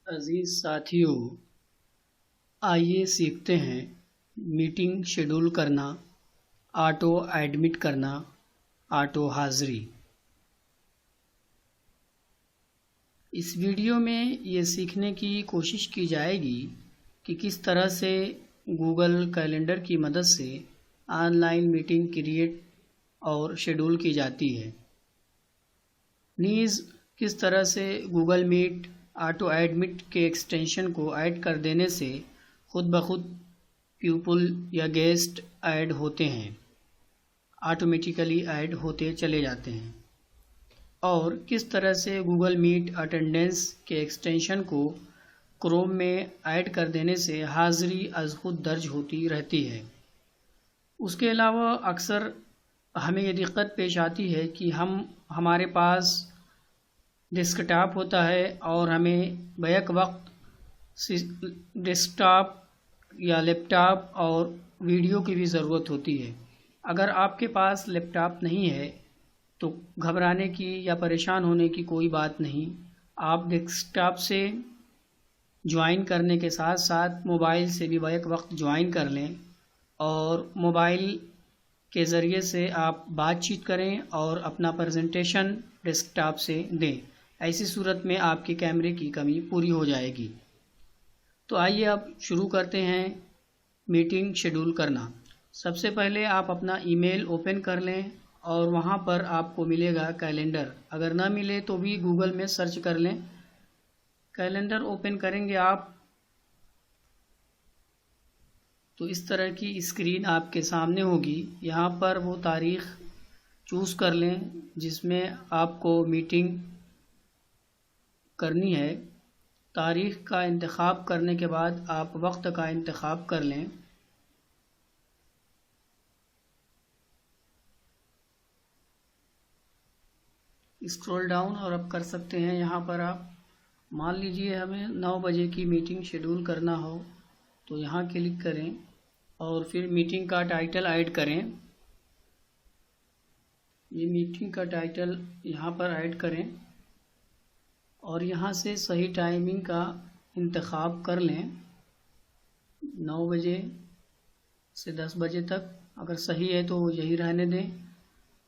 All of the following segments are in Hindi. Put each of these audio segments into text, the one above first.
अजीज साथियों, आइए सीखते हैं मीटिंग शेड्यूल करना, ऑटो एडमिट करना, ऑटो हाज़िरी। इस वीडियो में ये सीखने की कोशिश की जाएगी कि किस तरह से गूगल कैलेंडर की मदद से ऑनलाइन मीटिंग क्रिएट और शेड्यूल की जाती है। नीज़ किस तरह से गूगल मीट ऑटो एडमिट के एक्सटेंशन को ऐड कर देने से खुद ब खुद पीपल या गेस्ट ऐड होते हैं, ऑटोमेटिकली ऐड होते चले जाते हैं। और किस तरह से गूगल मीट अटेंडेंस के एक्सटेंशन को क्रोम में ऐड कर देने से हाज़िरी अज़ खुद दर्ज होती रहती है। उसके अलावा अक्सर हमें ये दिक्कत पेश आती है कि हमारे पास डेस्कटॉप होता है और हमें बैक वक्त डेस्कटॉप या लैपटॉप और वीडियो की भी ज़रूरत होती है। अगर आपके पास लैपटॉप नहीं है तो घबराने की या परेशान होने की कोई बात नहीं। आप डेस्कटॉप से ज्वाइन करने के साथ साथ मोबाइल से भी बैक वक्त ज्वाइन कर लें और मोबाइल के ज़रिए से आप बातचीत करें और अपना प्रेजेंटेशन डेस्कटॉप से दें। ऐसी सूरत में आपके कैमरे की कमी पूरी हो जाएगी। तो आइए अब शुरू करते हैं मीटिंग शेड्यूल करना। सबसे पहले आप अपना ईमेल ओपन कर लें और वहाँ पर आपको मिलेगा कैलेंडर। अगर ना मिले तो भी गूगल में सर्च कर लें। कैलेंडर ओपन करेंगे आप तो इस तरह की स्क्रीन आपके सामने होगी। यहाँ पर वो तारीख़ चूज़ कर लें जिसमें आपको मीटिंग करनी है। तारीख़ का इंतखाब करने के बाद आप वक्त का इंतखाब कर लें। स्क्रॉल डाउन और अब कर सकते हैं। यहाँ पर आप मान लीजिए हमें 9 बजे की मीटिंग शेड्यूल करना हो तो यहाँ क्लिक करें और फिर मीटिंग का टाइटल ऐड करें। ये मीटिंग का टाइटल यहाँ पर ऐड करें और यहाँ से सही टाइमिंग का इंतखाब कर लें। 9 बजे से 10 बजे तक अगर सही है तो यही रहने दें।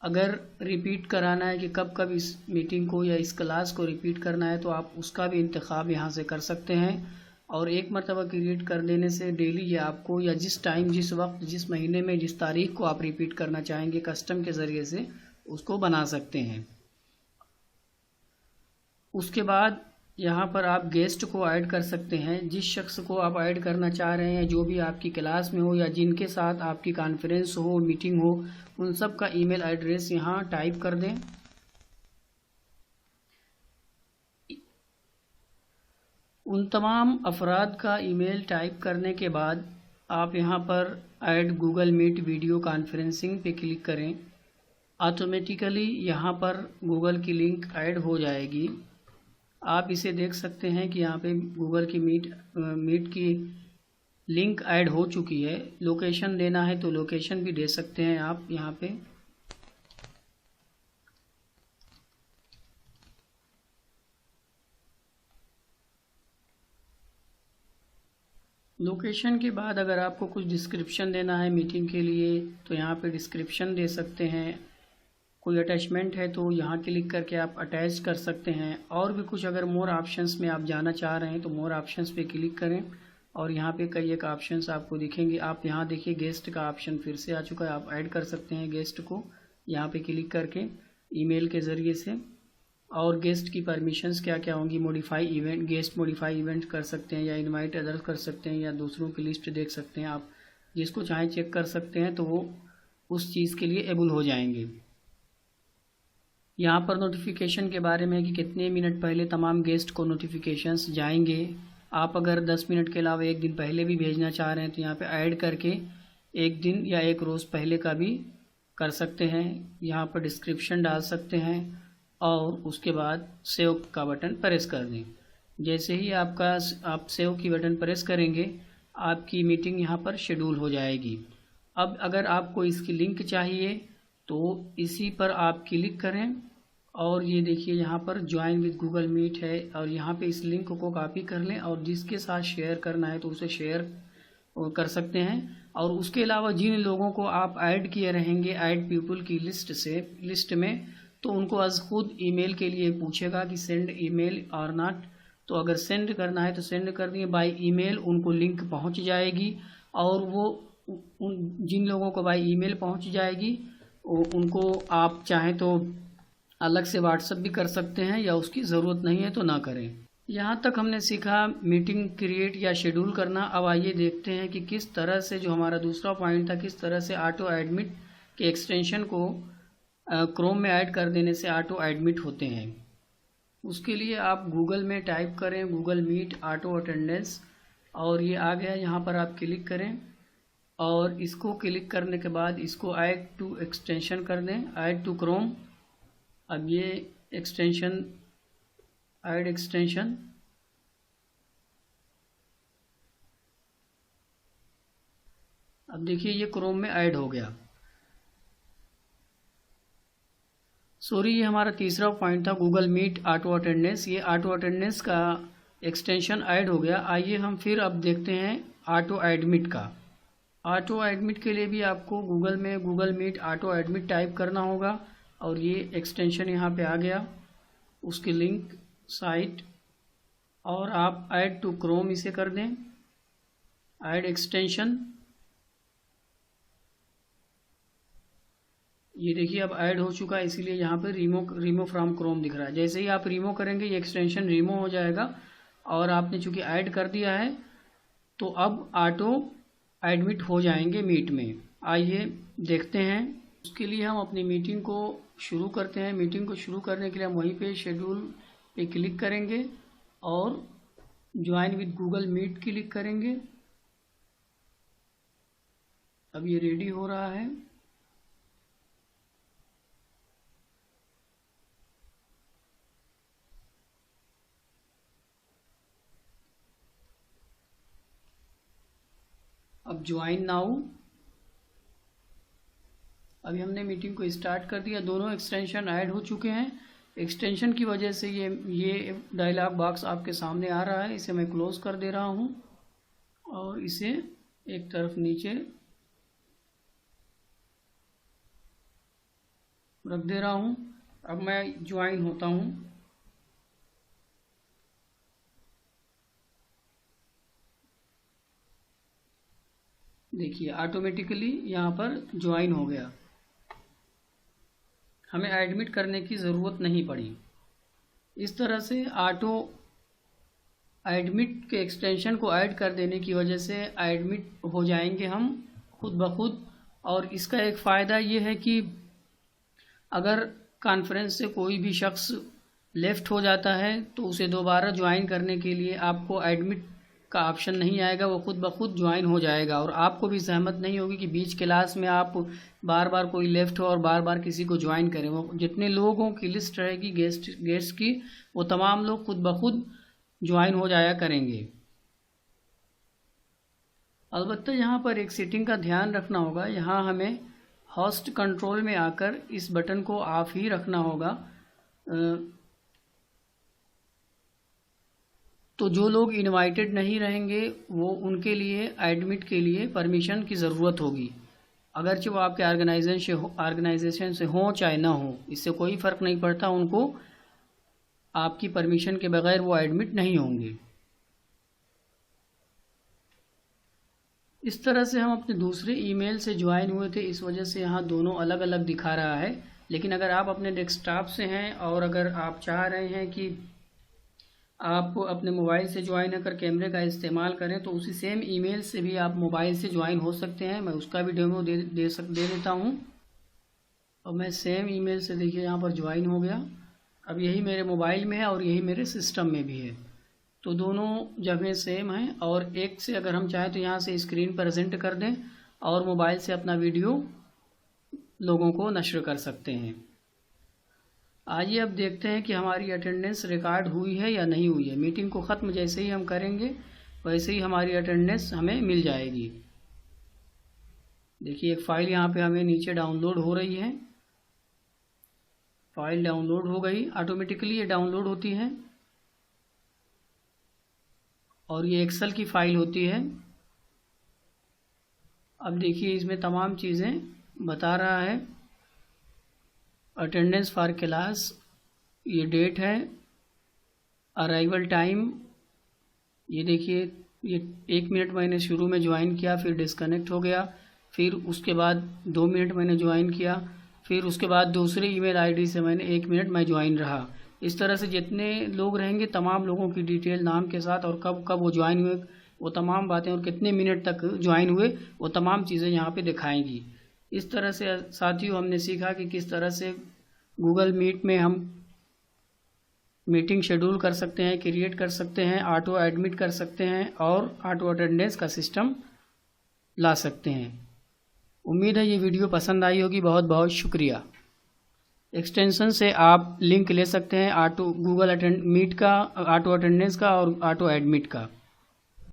अगर रिपीट कराना है कि कब कब इस मीटिंग को या इस क्लास को रिपीट करना है तो आप उसका भी इंतखाब यहाँ से कर सकते हैं। और एक मरतबा क्रिएट कर देने से डेली ये आपको या जिस टाइम, जिस वक्त, जिस महीने में, जिस तारीख को आप रिपीट करना चाहेंगे कस्टम के ज़रिए से उसको बना सकते हैं। उसके बाद यहाँ पर आप गेस्ट को ऐड कर सकते हैं। जिस शख्स को आप ऐड करना चाह रहे हैं, जो भी आपकी क्लास में हो या जिनके साथ आपकी कॉन्फ्रेंस हो, मीटिंग हो, उन सब का ईमेल एड्रेस यहाँ टाइप कर दें। उन तमाम अफराद का ईमेल टाइप करने के बाद आप यहाँ पर add Google Meet video conferencing पे क्लिक करें। ऑटोमेटिकली यहाँ पर गूगल की लिंक ऐड हो जाएगी। आप इसे देख सकते हैं कि यहाँ पे गूगल की मीट की लिंक ऐड हो चुकी है। लोकेशन देना है तो लोकेशन भी दे सकते हैं आप यहाँ पे। लोकेशन के बाद अगर आपको कुछ डिस्क्रिप्शन देना है मीटिंग के लिए तो यहाँ पे डिस्क्रिप्शन दे सकते हैं। कोई अटैचमेंट है तो यहाँ क्लिक करके आप अटैच कर सकते हैं। और भी कुछ अगर मोर ऑप्शंस में आप जाना चाह रहे हैं तो मोर ऑप्शंस पे क्लिक करें और यहाँ पे कई एक ऑप्शंस आपको दिखेंगे। आप यहाँ देखिए गेस्ट का ऑप्शन फिर से आ चुका है। आप ऐड कर सकते हैं गेस्ट को यहाँ पे क्लिक करके ईमेल के ज़रिए से। और गेस्ट की परमिशंस क्या क्या होंगी, modify event, guest modify event कर सकते हैं या इनवाइट अदर्स कर सकते हैं या दूसरों की लिस्ट देख सकते हैं। आप जिसको चाहें चेक कर सकते हैं तो वो उस चीज़ के लिए एबल हो जाएंगे। यहाँ पर नोटिफिकेशन के बारे में कि कितने मिनट पहले तमाम गेस्ट को नोटिफिकेशंस जाएंगे। आप अगर 10 मिनट के अलावा एक दिन पहले भी भेजना चाह रहे हैं तो यहाँ पे ऐड करके एक दिन या एक रोज़ पहले का भी कर सकते हैं। यहाँ पर डिस्क्रिप्शन डाल सकते हैं और उसके बाद सेव का बटन प्रेस कर दें। जैसे ही आप सेव की बटन प्रेस करेंगे आपकी मीटिंग यहाँ पर शेड्यूल हो जाएगी। अब अगर आपको इसकी लिंक चाहिए तो इसी पर आप क्लिक करें और ये देखिए यहाँ पर ज्वाइन विद गूगल मीट है, और यहाँ पे इस लिंक को कॉपी कर लें और जिसके साथ शेयर करना है तो उसे शेयर कर सकते हैं। और उसके अलावा जिन लोगों को आप ऐड किए रहेंगे ऐड पीपल की लिस्ट में, तो उनको आज खुद ईमेल के लिए पूछेगा कि सेंड ईमेल और नॉट। तो अगर सेंड करना है तो सेंड कर दिए बाय ईमेल, उनको लिंक पहुंच जाएगी। और वो जिन लोगों को बाय ईमेल पहुंच जाएगी उनको आप चाहें तो अलग से व्हाट्सएप भी कर सकते हैं, या उसकी ज़रूरत नहीं है तो ना करें। यहाँ तक हमने सीखा मीटिंग क्रिएट या शेड्यूल करना। अब आइए देखते हैं कि किस तरह से, जो हमारा दूसरा पॉइंट था, किस तरह से ऑटो एडमिट के एक्सटेंशन को क्रोम में ऐड कर देने से ऑटो एडमिट होते हैं। उसके लिए आप गूगल में टाइप करें गूगल मीट ऑटो अटेंडेंस, और ये आ गया। यहाँ पर आप क्लिक करें और इसको क्लिक करने के बाद इसको ऐड टू एक्सटेंशन कर दें, ऐड टू क्रोम। अब ये एक्सटेंशन ऐड एक्सटेंशन, अब देखिए ये क्रोम में ऐड हो गया। सॉरी, ये हमारा तीसरा पॉइंट था गूगल मीट ऑटो अटेंडेंस। ये ऑटो अटेंडेंस का एक्सटेंशन ऐड हो गया। आइए हम फिर अब देखते हैं ऑटो एडमिट का। ऑटो एडमिट के लिए भी आपको गूगल में Google Meet auto admit type करना होगा, और ये एक्सटेंशन यहाँ पे आ गया, उसकी लिंक साइट, और आप ऐड टू क्रोम इसे कर दें, ऐड एक्सटेंशन। ये देखिए अब ऐड हो चुका है, इसीलिए यहाँ पे रिमूव फ्रॉम क्रोम दिख रहा है। जैसे ही आप रिमूव करेंगे ये एक्सटेंशन रिमूव हो जाएगा, और आपने चूंकि ऐड कर दिया है तो अब ऑटो एडमिट हो जाएंगे मीट में। आइए देखते हैं। उसके लिए हम अपनी मीटिंग को शुरू करते हैं। मीटिंग को शुरू करने के लिए हम वहीं पे शेड्यूल पे क्लिक करेंगे और join with Google Meet click करेंगे। अब ये रेडी हो रहा है। अब ज्वाइन नाउ। अभी हमने मीटिंग को स्टार्ट कर दिया, दोनों एक्सटेंशन ऐड हो चुके हैं। एक्सटेंशन की वजह से ये डायलॉग बॉक्स आपके सामने आ रहा है। इसे मैं क्लोज कर दे रहा हूँ और इसे एक तरफ नीचे रख दे रहा हूँ। अब मैं ज्वाइन होता हूँ। देखिए ऑटोमेटिकली यहाँ पर ज्वाइन हो गया, हमें एडमिट करने की ज़रूरत नहीं पड़ी। इस तरह से ऑटो एडमिट के एक्सटेंशन को ऐड कर देने की वजह से एडमिट हो जाएंगे हम खुद ब खुद। और इसका एक फ़ायदा ये है कि अगर कॉन्फ्रेंस से कोई भी शख्स लेफ़्ट हो जाता है तो उसे दोबारा ज्वाइन करने के लिए आपको एडमिट का ऑप्शन नहीं आएगा, वो खुद ब खुद ज्वाइन हो जाएगा। और आपको भी सहमत नहीं होगी कि बीच क्लास में आप बार बार कोई लेफ़्ट हो और बार बार किसी को ज्वाइन करें। वो जितने लोगों की लिस्ट रहेगी गेस्ट की, वो तमाम लोग खुद ब खुद ज्वाइन हो जाया करेंगे। अलबत्ता यहाँ पर एक सेटिंग का ध्यान रखना होगा। यहाँ हमें होस्ट कंट्रोल में आकर इस बटन को ऑफ ही रखना होगा। तो जो लोग इनवाइटेड नहीं रहेंगे वो उनके लिए एडमिट के लिए परमिशन की ज़रूरत होगी, अगरचे वो आपके ऑर्गेनाइजेशन से हों चाहे ना हो, इससे कोई फ़र्क नहीं पड़ता। उनको आपकी परमिशन के बगैर वो एडमिट नहीं होंगे। इस तरह से हम अपने दूसरे ईमेल से ज्वाइन हुए थे, इस वजह से यहाँ दोनों अलग अलग दिखा रहा है। लेकिन अगर आप अपने डेस्कटॉप से हैं और अगर आप चाह रहे हैं कि आप अपने मोबाइल से ज्वाइन होकर कैमरे का इस्तेमाल करें तो उसी सेम ईमेल से भी आप मोबाइल से ज्वाइन हो सकते हैं। मैं उसका भी डेमो दे देता हूँ। और मैं सेम ईमेल से देखिए यहाँ पर ज्वाइन हो गया। अब यही मेरे मोबाइल में है और यही मेरे सिस्टम में भी है, तो दोनों जगह सेम हैं। और एक से अगर हम चाहें तो यहाँ से स्क्रीन प्रेजेंट कर दें और मोबाइल से अपना वीडियो लोगों को नश्र कर सकते हैं। आइए अब देखते हैं कि हमारी अटेंडेंस रिकॉर्ड हुई है या नहीं हुई है। मीटिंग को ख़त्म जैसे ही हम करेंगे वैसे ही हमारी अटेंडेंस हमें मिल जाएगी। देखिए एक फ़ाइल यहाँ पे हमें नीचे डाउनलोड हो रही है। फाइल डाउनलोड हो गई, ऑटोमेटिकली ये डाउनलोड होती है और ये एक्सेल की फ़ाइल होती है। अब देखिए इसमें तमाम चीज़ें बता रहा है। अटेंडेंस फॉर क्लास, ये डेट है, अराइवल टाइम, ये देखिए ये 1 मिनट मैंने शुरू में ज्वाइन किया, फिर डिस्कनेक्ट हो गया, फिर उसके बाद 2 मिनट मैंने ज्वाइन किया, फिर उसके बाद दूसरे ईमेल आईडी से मैंने 1 मिनट मैं ज्वाइन रहा। इस तरह से जितने लोग रहेंगे तमाम लोगों की डिटेल नाम के साथ और कब कब वो ज्वाइन हुए वो तमाम बातें और कितने मिनट तक ज्वाइन हुए वो तमाम चीज़ें यहाँ पे दिखाएंगी। इस तरह से साथियों हमने सीखा कि किस तरह से गूगल मीट में हम मीटिंग शेड्यूल कर सकते हैं, क्रिएट कर सकते हैं, ऑटो एडमिट कर सकते हैं और ऑटो अटेंडेंस का सिस्टम ला सकते हैं। उम्मीद है ये वीडियो पसंद आई होगी। बहुत बहुत शुक्रिया। एक्सटेंशन से आप लिंक ले सकते हैं ऑटो गूगल मीट का, ऑटो अटेंडेंस का और ऑटो एडमिट का।